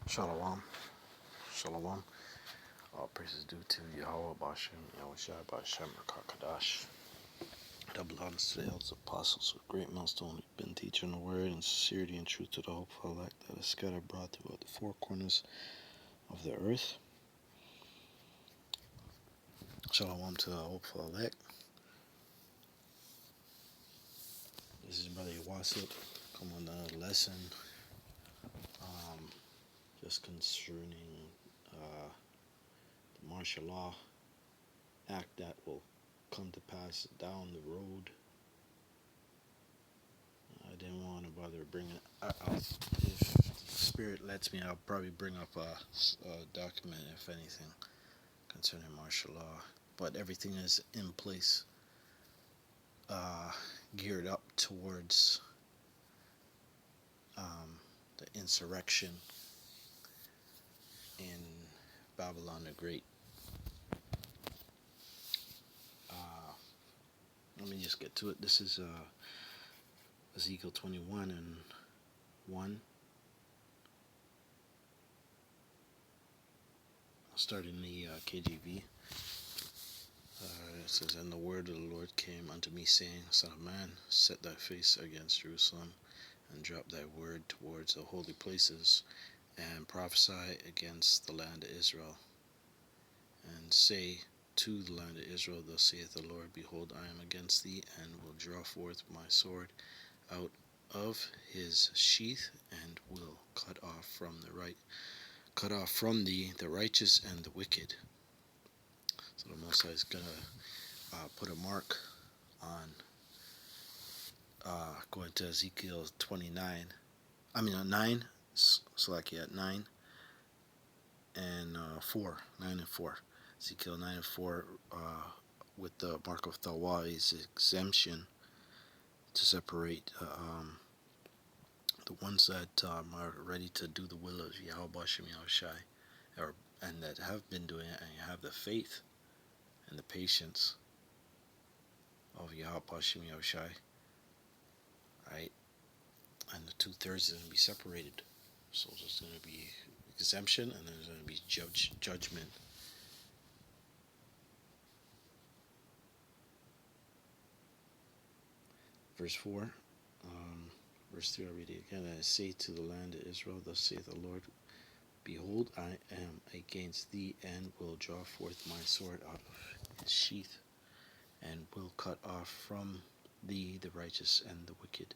Shalom. Shalom. All praises due to Yahweh Bashem, Yahushua Bashem, Rakakadash. Double honors to the elders apostles with great milestone who've been teaching the word in sincerity and truth to the hopeful elect that is scattered abroad throughout the four corners of the earth. Shalom to the hopeful elect. This is Brother Wasip. Come on another lesson. Just concerning the martial law act that will come to pass down the road. I didn't want to bother bringing it. If the Spirit lets me, I'll probably bring up a document, if anything, concerning martial law. But everything is in place, geared up towards the insurrection in Babylon the Great. Let me just get to it. This is Ezekiel 21 and 1. I'll start in the KJV. It says, "And the word of the Lord came unto me, saying, Son of man, set thy face against Jerusalem, and drop thy word towards the holy places, and prophesy against the land of Israel. And say to the land of Israel, Thus saith the Lord, Behold, I am against thee, and will draw forth my sword out of his sheath, and will cut off from thee the righteous and the wicked." So the Most High is gonna put a mark on going to Ezekiel 29. 9. Salakia 9 and 4. 9 and 4. Ezekiel 9 and 4 with the mark of Tawah is exemption to separate the ones that are ready to do the will of Yahweh Bashem Yahushai, and that have been doing it, and you have the faith and the patience of Yahweh Bashem Yahushai, right? And the 2/3 is going to be separated. So there's going to be exemption, and there's going to be judgment. Verse 4. Verse 3, I'll read it again. "And I say to the land of Israel, Thus saith the Lord, Behold, I am against thee, and will draw forth my sword out of his sheath, and will cut off from thee the righteous and the wicked."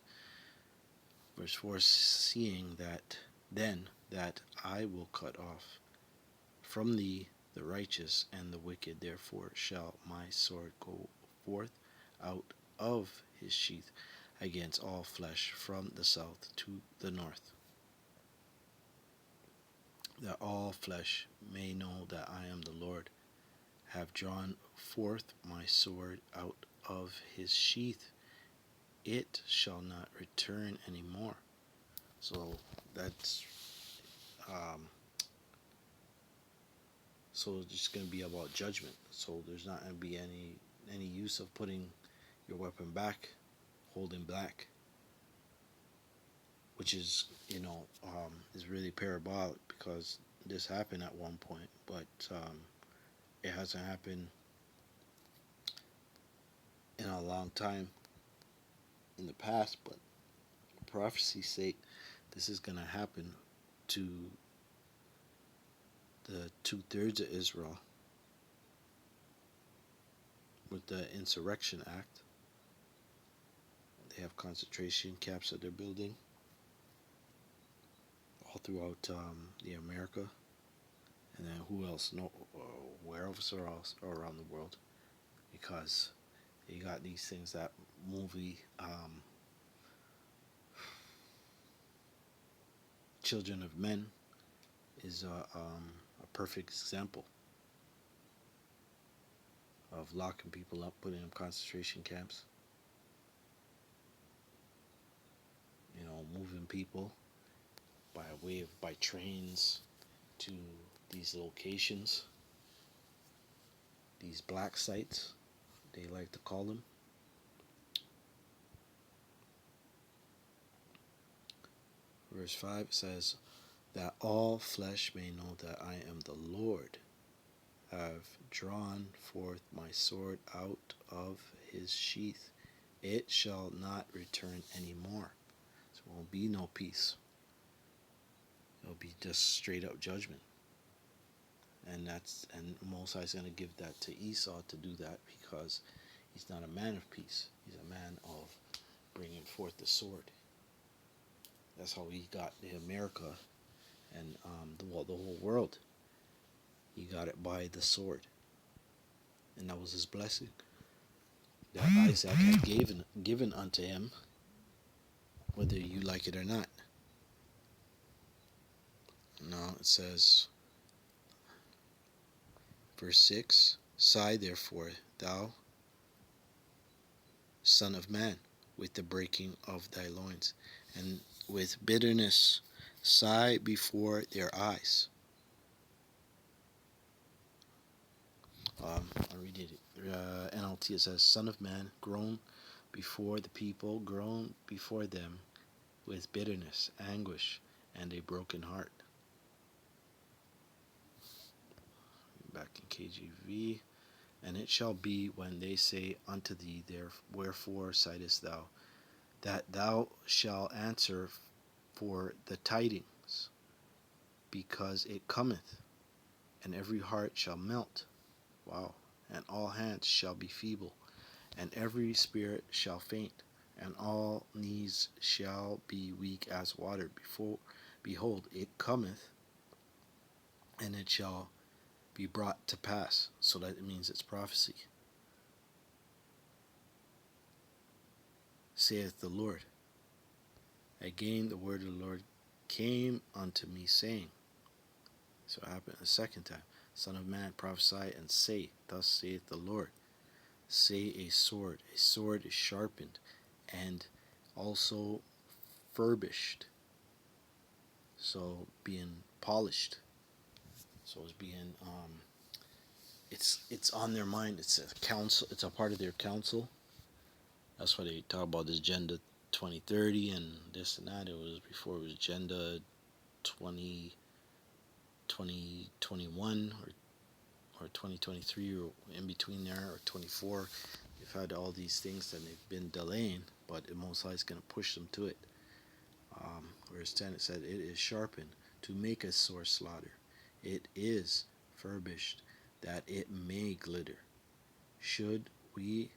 Verse 4, "Seeing that then that I will cut off from thee the righteous and the wicked, therefore shall my sword go forth out of his sheath against all flesh from the south to the north, that all flesh may know that I am the Lord, have drawn forth my sword out of his sheath, it shall not return any more." So that's so it's just going to be about judgment. So there's not going to be any use of putting your weapon back, holding back, which is is really parabolic, because this happened at one point, but it hasn't happened in a long time in the past. But prophecy sake, this is going to happen to the 2/3 of Israel with the Insurrection Act. They have concentration camps that they're building all throughout the America, and then who else? No, where else around the world? Because you got these things, that movie, Children of Men is a perfect example of locking people up, putting them in concentration camps. Moving people by trains to these locations, these black sites, they like to call them. Verse 5 says, that all flesh may know that I am the Lord, have drawn forth my sword out of his sheath. It shall not return any more. So there will be no peace. It'll be just straight up judgment. And Moses is going to give that to Esau to do that because he's not a man of peace. He's a man of bringing forth the sword. That's how he got the America and the whole world. He got it by the sword, and that was his blessing that Isaac had given unto him, whether you like it or not. Now it says, verse 6, sigh therefore, thou son of man, with the breaking of thy loins, and with bitterness sigh before their eyes. I'll read it. NLT, it says, son of man, groan before the people, groan before them with bitterness, anguish, and a broken heart. Back in KJV. And it shall be when they say unto thee, wherefore sightest thou, that thou shalt answer for the tidings, because it cometh, and every heart shall melt. Wow. And all hands shall be feeble, and every spirit shall faint, and all knees shall be weak as water. Behold, it cometh, and it shall be brought to pass. So that it means it's prophecy. Saith the Lord. Again the word of the Lord came unto me, saying, so it happened a second time, son of man, prophesy and say, thus saith the Lord. Say a sword is sharpened, and also furbished, so being polished. So it's being it's on their mind. It's a council. It's a part of their council. That's why they talk about this Agenda 2030 and this and that. It was before it was Agenda 2021 or 2023 or in between there, or 24. They've had all these things that they've been delaying, but the Most High is going to push them to it. Verse 10, it said, it is sharpened to make a sore slaughter. It is furbished that it may glitter. Should we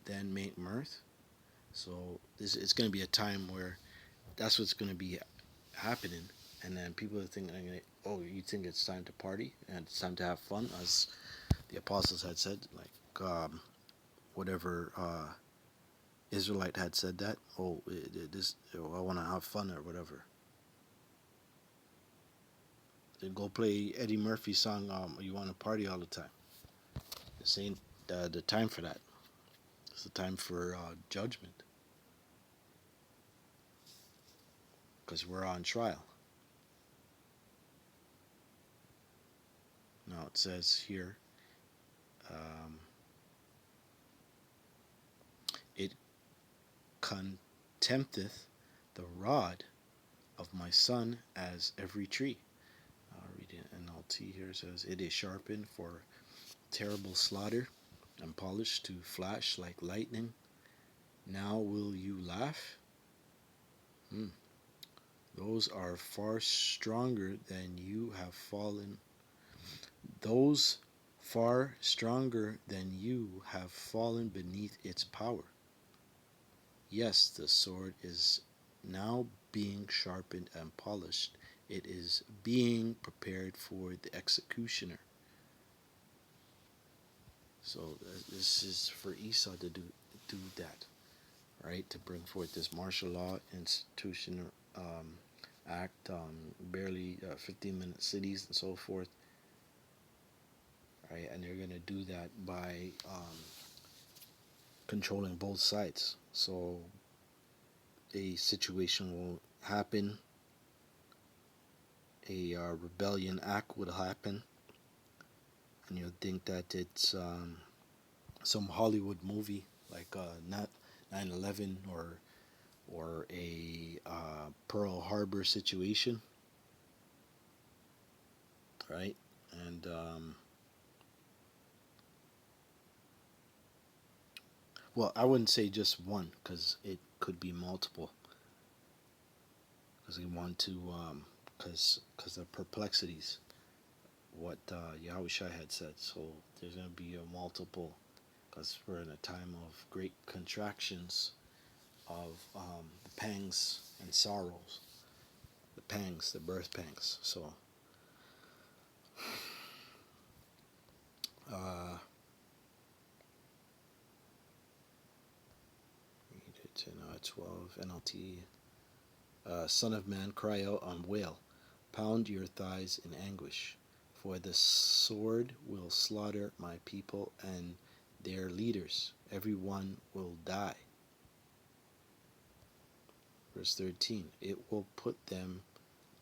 then make mirth? So it's going to be a time where that's what's going to be happening, and then people are thinking, oh, you think it's time to party and it's time to have fun, as the apostles had said, like whatever Israelite had said that, I want to have fun or whatever. Then go play Eddie Murphy's song, you want to party all the time. This ain't the time for that. It's the time for judgment, because we're on trial. Now it says here, it contempteth the rod of my son as every tree. I'll read it in NLT here. It says, it is sharpened for terrible slaughter, and polished to flash like lightning. Now will you laugh? Those are far stronger than you have fallen. Those far stronger than you have fallen beneath its power. Yes, the sword is now being sharpened and polished. It is being prepared for the executioner. So this is for Esau to do that, right? To bring forth this martial law institution act, barely 15-minute cities and so forth, right? And they're going to do that by controlling both sides. So a situation will happen, a rebellion act would happen, and you'll think that it's some Hollywood movie like not 9/11 or a Pearl Harbor situation, right? And well, I wouldn't say just one because it could be multiple. Because we want to, because of perplexities, what Yahushua had said. So there's going to be a multiple, because we're in a time of great contractions of the pangs and sorrows, the pangs, the birth pangs. So, uh, read it in 12 NLT. Son of man, cry out and wail, pound your thighs in anguish, for the sword will slaughter my people and their leaders. Every one will die. Verse 13, it will put them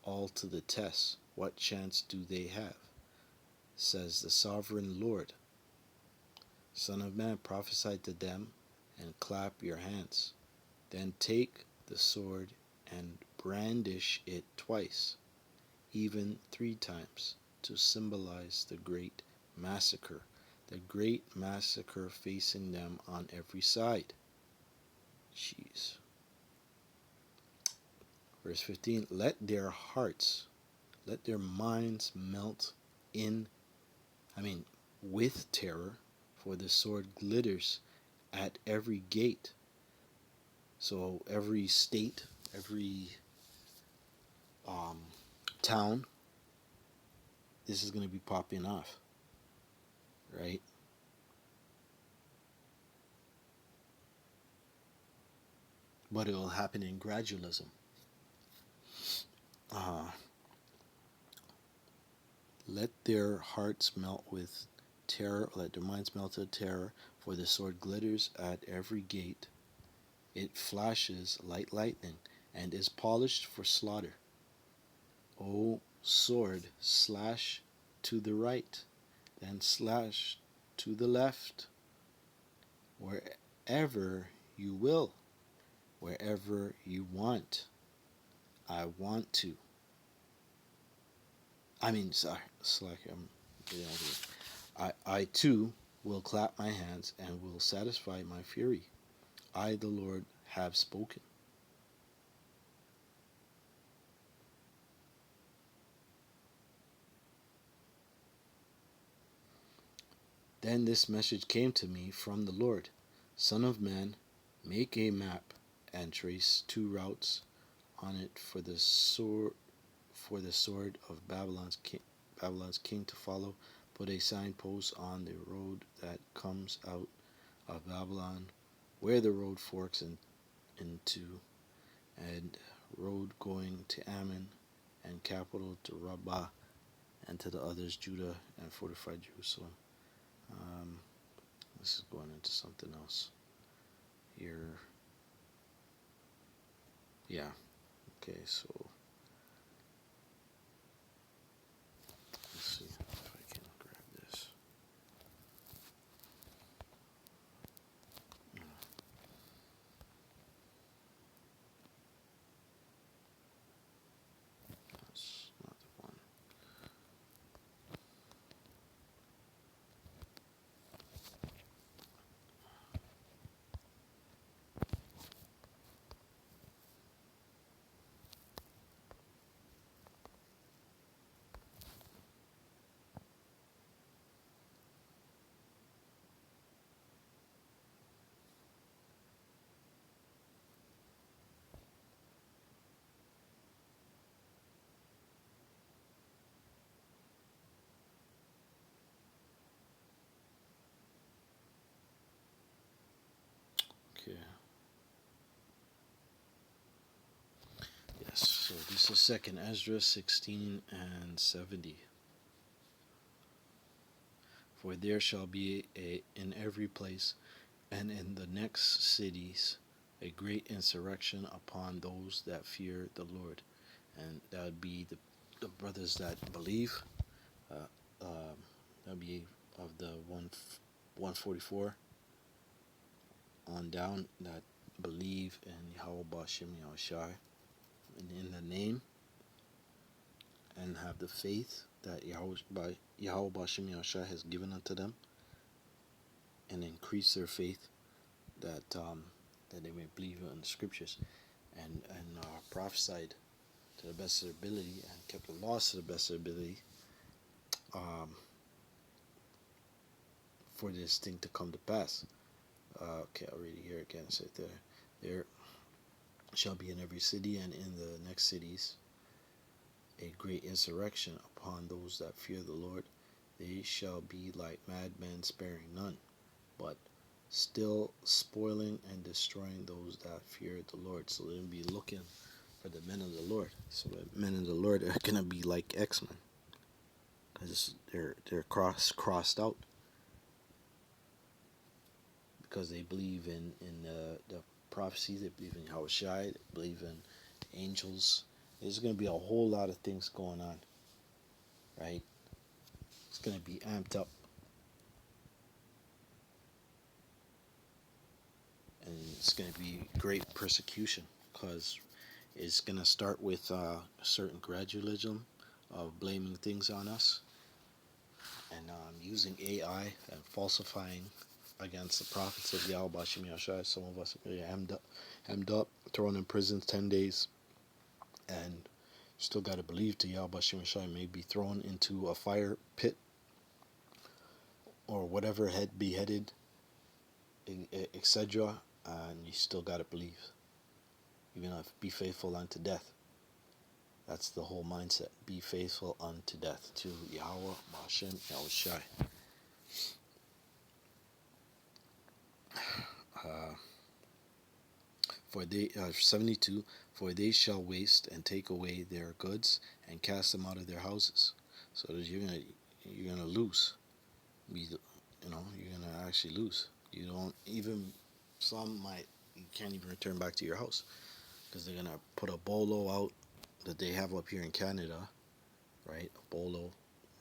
all to the test. What chance do they have? Says the sovereign Lord. Son of man, prophesy to them and clap your hands. Then take the sword and brandish it twice, even 3 times, to symbolize the great massacre facing them on every side. Jeez. Verse 15, let their minds melt with terror, for the sword glitters at every gate. So every state, every town, this is going to be popping off, right? But it will happen in gradualism. Let their hearts melt with terror, let their minds melt with terror, for the sword glitters at every gate. It flashes like lightning, and is polished for slaughter. O sword, slash to the right, then slash to the left, wherever you will, wherever you want. I want to. Sorry, I'm getting over it. I too will clap my hands and will satisfy my fury. I, the Lord, have spoken. Then this message came to me from the Lord. Son of man, make a map and trace 2 routes on it for the sword of Babylon's king to follow. Put a signpost on the road that comes out of Babylon, where the road forks into, and road going to Ammon, and capital to Rabbah, and to the others Judah, and fortified Jerusalem. This is going into something else here. Yeah. Okay, so let's see if I can grab this. That's not the one. Okay. Yes, so this is 2nd Ezra 16 and 70. For there shall be in every place and in the next cities a great insurrection upon those that fear the Lord. And that would be the brothers that believe. Uh, that would be of the 144 on down, that believe in Yahweh Bashim Yahushai in the name. And and have the faith that Yahweh Bashim Yahshua has given unto them, and increase their faith that they may believe in the scriptures, and prophesied to the best of their ability, and kept the laws to the best of their ability, for this thing to come to pass. Okay, I'll read it here again. It said there shall be in every city and in the next cities a great insurrection upon those that fear the Lord. They shall be like madmen, sparing none, but still spoiling and destroying those that fear the Lord. So they'll be looking for the men of the Lord. So the men of the Lord are gonna be like X-Men, because they're crossed out, because they believe in the prophecy, they believe in Yahushua, they believe in angels. There's going to be a whole lot of things going on, right? It's going to be amped up, and it's going to be great persecution, because it's going to start with certain gradualism of blaming things on us, and using AI and falsifying against the prophets of Yahweh Bashim Yahshua. Some of us are really hemmed up, thrown in prison 10 days, and still got to believe to Yahweh Bashim Yahshua may be thrown into a fire pit or whatever, beheaded, etc. And you still got to believe. You're going to be faithful unto death. That's the whole mindset. Be faithful unto death to Yahweh Bashim Yahushai. For they 72, for they shall waste and take away their goods and cast them out of their houses. So that you're gonna lose. You're gonna actually lose. You don't even, you can't even return back to your house, because they're gonna put a bolo out that they have up here in Canada, right? A bolo,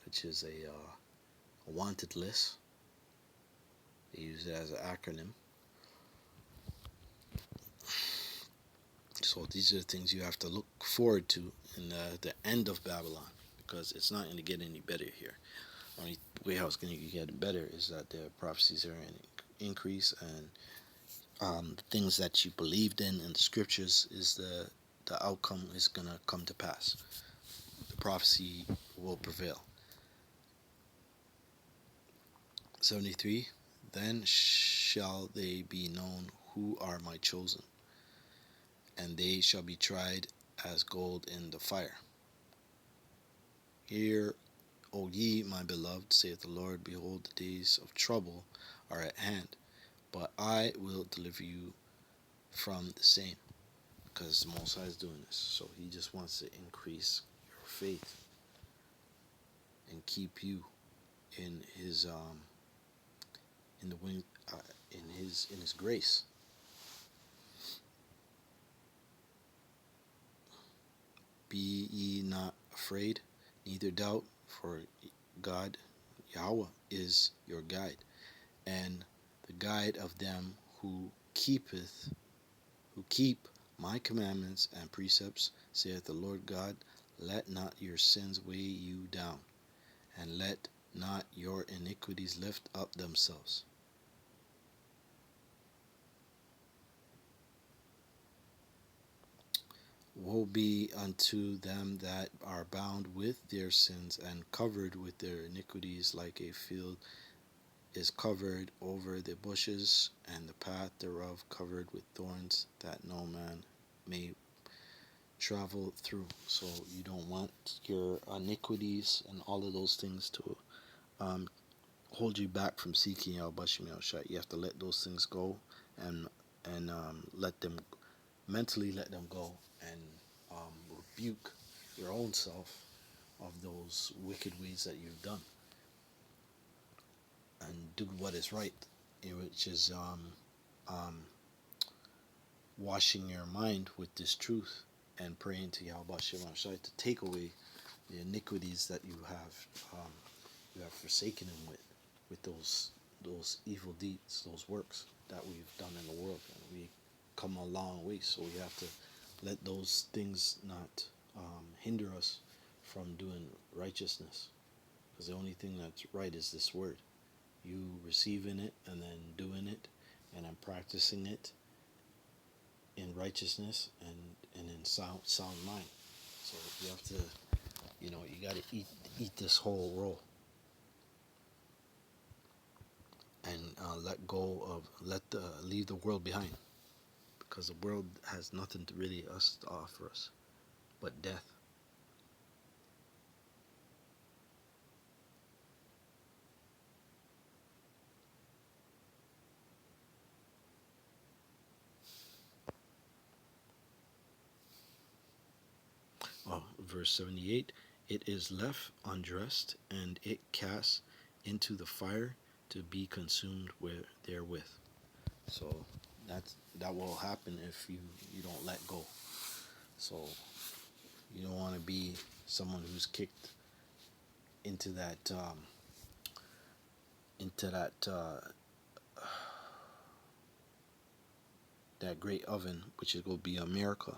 which is a wanted list. They use it as an acronym. So these are the things you have to look forward to in the end of Babylon, because it's not going to get any better here. The only way how it's going to get better is that the prophecies are going to increase, and the things that you believed in the scriptures is the outcome is going to come to pass. The prophecy will prevail. 73, then shall they be known who are my chosen, and they shall be tried as gold in the fire. Hear, O ye my beloved, saith the Lord, behold, the days of trouble are at hand, but I will deliver you from the same. Because the Most High is doing this. So he just wants to increase your faith and keep you in his in his grace. Be ye not afraid, neither doubt, for God, Yahweh, is your guide, and the guide of them who keep my commandments and precepts, saith the Lord God. Let not your sins weigh you down, and let not your iniquities lift up themselves. Woe be unto them that are bound with their sins and covered with their iniquities, like a field is covered over the bushes, and the path thereof covered with thorns, that no man may travel through. So you don't want your iniquities and all of those things to hold you back from seeking Yahweh Bashim Yahushua. You have to let those things go, and let them mentally let them go, and rebuke your own self of those wicked ways that you've done, and do what is right, which is washing your mind with this truth and praying to Yahweh Bashim Yahushua to take away the iniquities that you have forsaken him with those evil deeds, those works that we've done in the world. And we come a long way, so we have to let those things not hinder us from doing righteousness, because the only thing that's right is this word. You receiving it and then doing it, and then practicing it in righteousness and in sound mind. So you have to, you got to eat this whole roll, and let go of leave the world behind, because the world has nothing to really us to offer us but death. Verse 78, it is left undressed, and it cast into the fire to be consumed therewith. So that will happen if you don't let go. So you don't want to be someone who's kicked into that great oven, which is going to be America.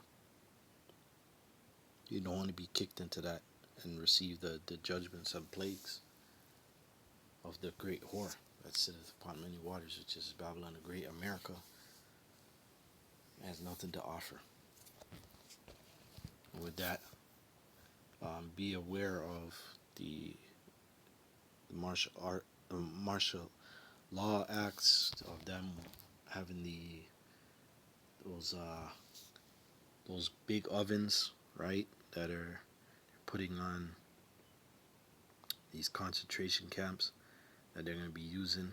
You don't want to be kicked into that and receive the judgments and plagues of the great whore that sitteth upon many waters, which is Babylon the Great. America has nothing to offer. And with that, be aware of the martial law acts of them having those big ovens, right, that are putting on these concentration camps that they're going to be using.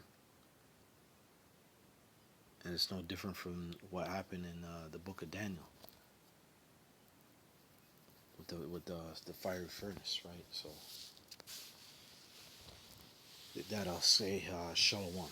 And it's no different from what happened in the book of Daniel with the fiery furnace, right? So with that, I'll say shalom.